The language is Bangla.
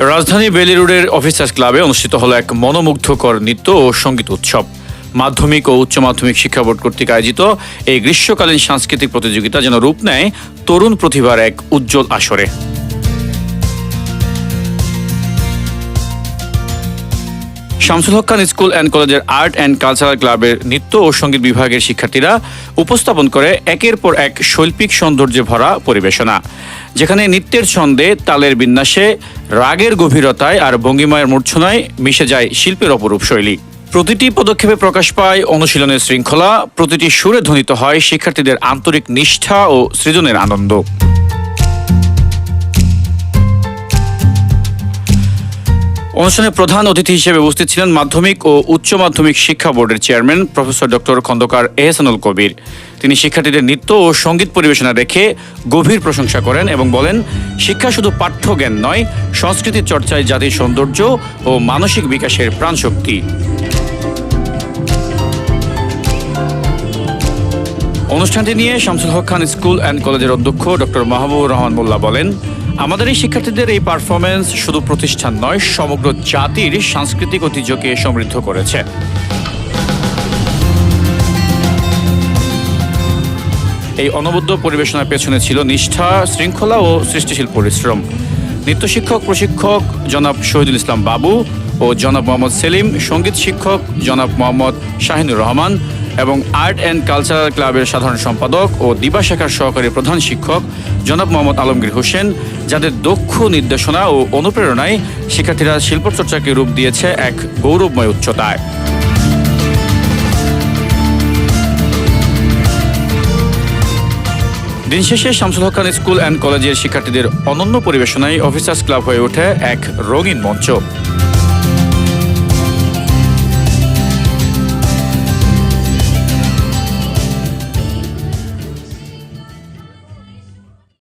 রাজধানী বেইলি রোডের অফিসার্স ক্লাবে অনুষ্ঠিত হলো এক মনোমুগ্ধকর নৃত্য ও সঙ্গীত উৎসব। মাধ্যমিক ও উচ্চ মাধ্যমিক শিক্ষা বোর্ড কর্তৃক আয়োজিত এই গ্রীষ্মকালীন সাংস্কৃতিক প্রতিযোগিতা যেন রূপ নেয় তরুণ প্রতিভার এক উজ্জ্বল আসরে। শামসুল হক খান স্কুল অ্যান্ড কলেজের আর্ট অ্যান্ড কালচারাল ক্লাবের নৃত্য ও সঙ্গীত বিভাগের শিক্ষার্থীরা উপস্থাপন করে একের পর এক শৈল্পিক সৌন্দর্যে ভরা পরিবেশনা, যেখানে নৃত্যের ছন্দে, তালের বিন্যাসে, রাগের গভীরতায় আর ভঙ্গিমায়ের মূর্ছনায় মিশে যায় শিল্পের অপরূপ শৈলী। প্রতিটি পদক্ষেপে প্রকাশ পায় অনুশীলনের শৃঙ্খলা, প্রতিটি সুরে ধ্বনিত হয় শিক্ষার্থীদের আন্তরিক নিষ্ঠা ও সৃজনের আনন্দ। অনুষ্ঠানে প্রধান অতিথি হিসেবে উপস্থিত ছিলেন মাধ্যমিক ও উচ্চ মাধ্যমিক শিক্ষা বোর্ডের chairman professor doctor Khandaker Ehsanul Kabir. তিনি শিক্ষার্থীদের নৃত্য ও সঙ্গীত পরিবেশনা দেখে গভীর প্রশংসা করেন এবং বলেন, শিক্ষা শুধু পাঠ্যজ্ঞান নয়, সংস্কৃতির চর্চায় জাতির সৌন্দর্য ও মানসিক বিকাশের প্রাণশক্তি। অনুষ্ঠানটি নিয়ে শামসুল হক খান স্কুল অ্যান্ড কলেজের অধ্যক্ষ ডক্টর মাহবুবুর রহমান মোল্লা বলেন, আমাদের এই শিক্ষার্থীদের এই পারফরমেন্স শুধু প্রতিষ্ঠান নয়, সমগ্র জাতির সাংস্কৃতিক ঐতিহ্যকে সমৃদ্ধ করেছে। এই অনবদ্য পরিবেশনার পেছনে ছিল নিষ্ঠা, শৃঙ্খলা ও সৃষ্টিশীল পরিশ্রম। নৃত্য শিক্ষক প্রশিক্ষক জনাব শহীদুল ইসলাম বাবু ও জনাব মোহাম্মদ সেলিম, সঙ্গীত শিক্ষক জনাব মোহাম্মদ শাহিনুর রহমান এবং আর্ট অ্যান্ড কালচারাল ক্লাবের সাধারণ সম্পাদক ও দিবা শাখার সহকারী প্রধান শিক্ষক জনাব মোহাম্মদ আলমগীর হোসেন, যাদের দক্ষ নির্দেশনা ও অনুপ্রেরণায় শিক্ষার্থীরা শিল্পচর্চাকে রূপ দিয়েছে এক গৌরবময় উচ্চতায়। দিন শেষে শামসুল হক খান স্কুল অ্যান্ড কলেজের শিক্ষার্থীদের অনন্য পরিবেশনায় অফিসার্স ক্লাব হয়ে ওঠে এক রঙিন মঞ্চ।